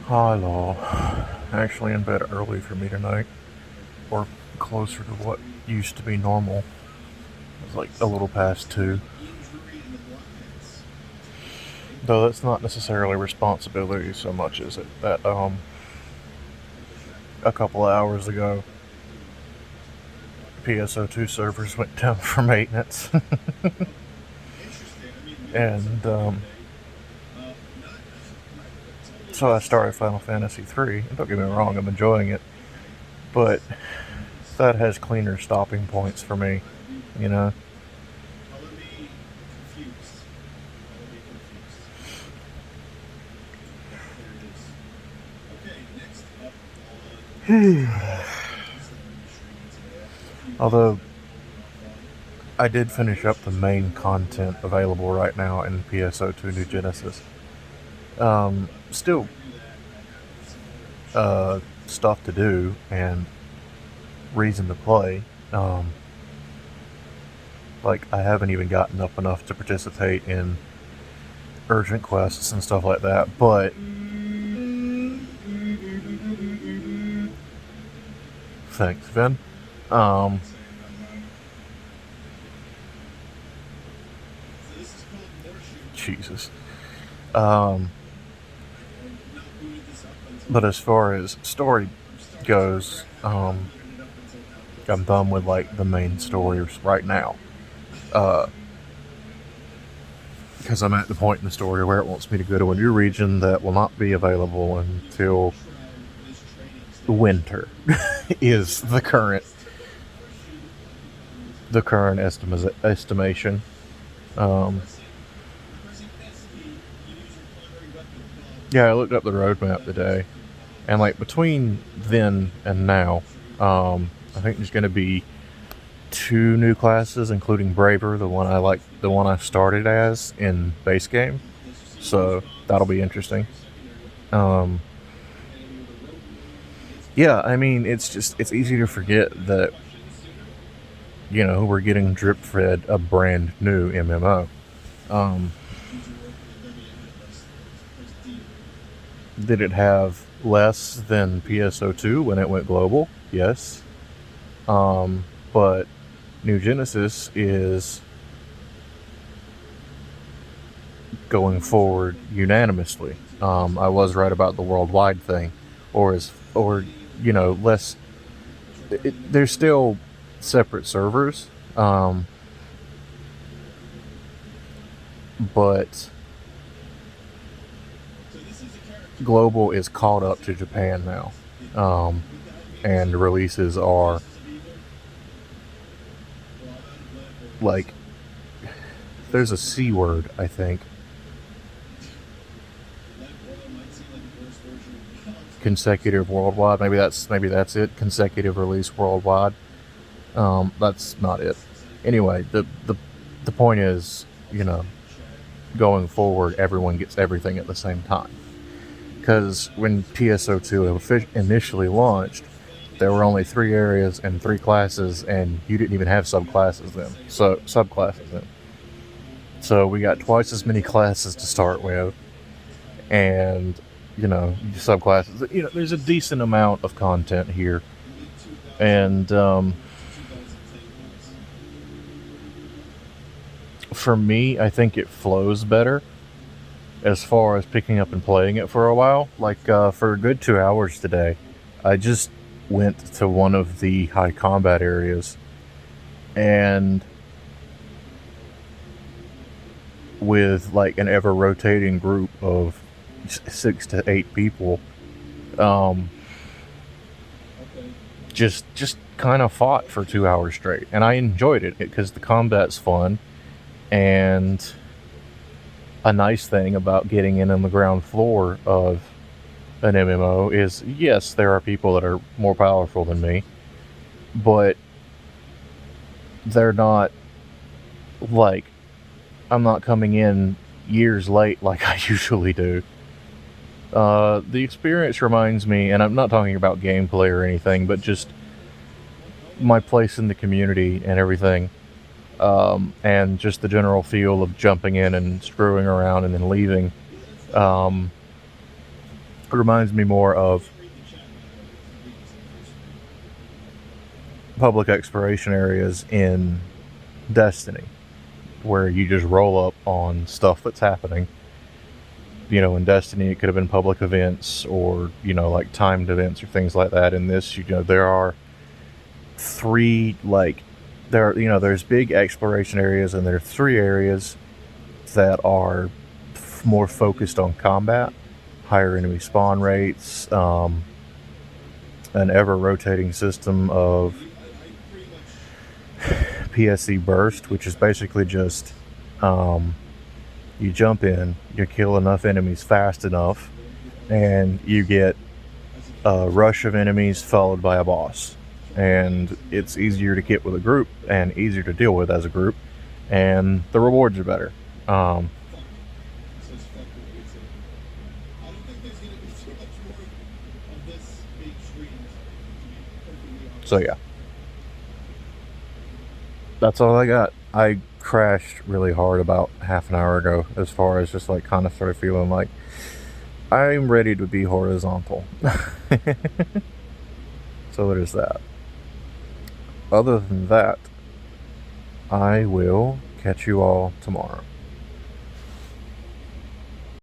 Hello. Actually in bed early for me tonight, or closer to what used to be normal. It's like a little past 2. Though that's not necessarily responsibility so much as it that a couple of hours ago PSO2 servers went down for maintenance. and so I started Final Fantasy 3. And don't get me wrong, I'm enjoying it, but that has cleaner stopping points for me, you know. Although I did finish up the main content available right now in PSO2 New Genesis. Still stuff to do and reason to play. Like, I haven't even gotten up enough to participate in urgent quests and stuff like that, but thanks, Vin. Um, Jesus. Um, but as far as story goes, I'm done with like the main stories right now. Because I'm at the point in the story where it wants me to go to a new region that will not be available until winter is the current estimation. Um, yeah, I looked up the roadmap today, and like between then and now, I think there's going to be 2 new classes, including Braver, the one I started as in base game. So that'll be interesting. Um, yeah, I mean, it's easy to forget that we're getting drip fed a brand new MMO. Um, did it have less than PSO2 when it went global? Yes. But New Genesis is going forward unanimously. I was right about the worldwide thing, or less. There's still separate servers, but global is caught up to Japan now, and releases are like there's a C word, I think. Consecutive worldwide. Maybe that's it. Consecutive release worldwide. That's not it. Anyway, the point is, going forward, everyone gets everything at the same time. Because when PSO2 initially launched, there were only 3 areas and 3 classes, and you didn't even have subclasses then. So we got twice as many classes to start with, and subclasses. There's a decent amount of content here, and for me, I think it flows better as far as picking up and playing it for a while. Like for a good 2 hours today, I just went to one of the high combat areas, and with like an ever rotating group of 6 to 8 people, um, just kind of fought for 2 hours straight, and I enjoyed it because the combat's fun. And a nice thing about getting in on the ground floor of an MMO is, yes, there are people that are more powerful than me, but they're not like, I'm not coming in years late like I usually do. The experience reminds me, and I'm not talking about gameplay or anything, but just my place in the community and everything, and just the general feel of jumping in and screwing around and then leaving. Um, It reminds me more of public exploration areas in Destiny, where you just roll up on stuff that's happening. You know, in Destiny, it could have been public events or, you know, like timed events or things like that. In this, you know, there are three, like, there's big exploration areas, and there are three areas that are more focused on combat, higher enemy spawn rates, an ever rotating system of PSE burst, which is basically just you jump in, you kill enough enemies fast enough, and you get a rush of enemies followed by a boss. And it's easier to get with a group and easier to deal with as a group, and the rewards are better. Um, so yeah, that's all I got. I crashed really hard about half an hour ago, as far as just like kind of started feeling like I'm ready to be horizontal. So there's that. Other than that, I will catch you all tomorrow.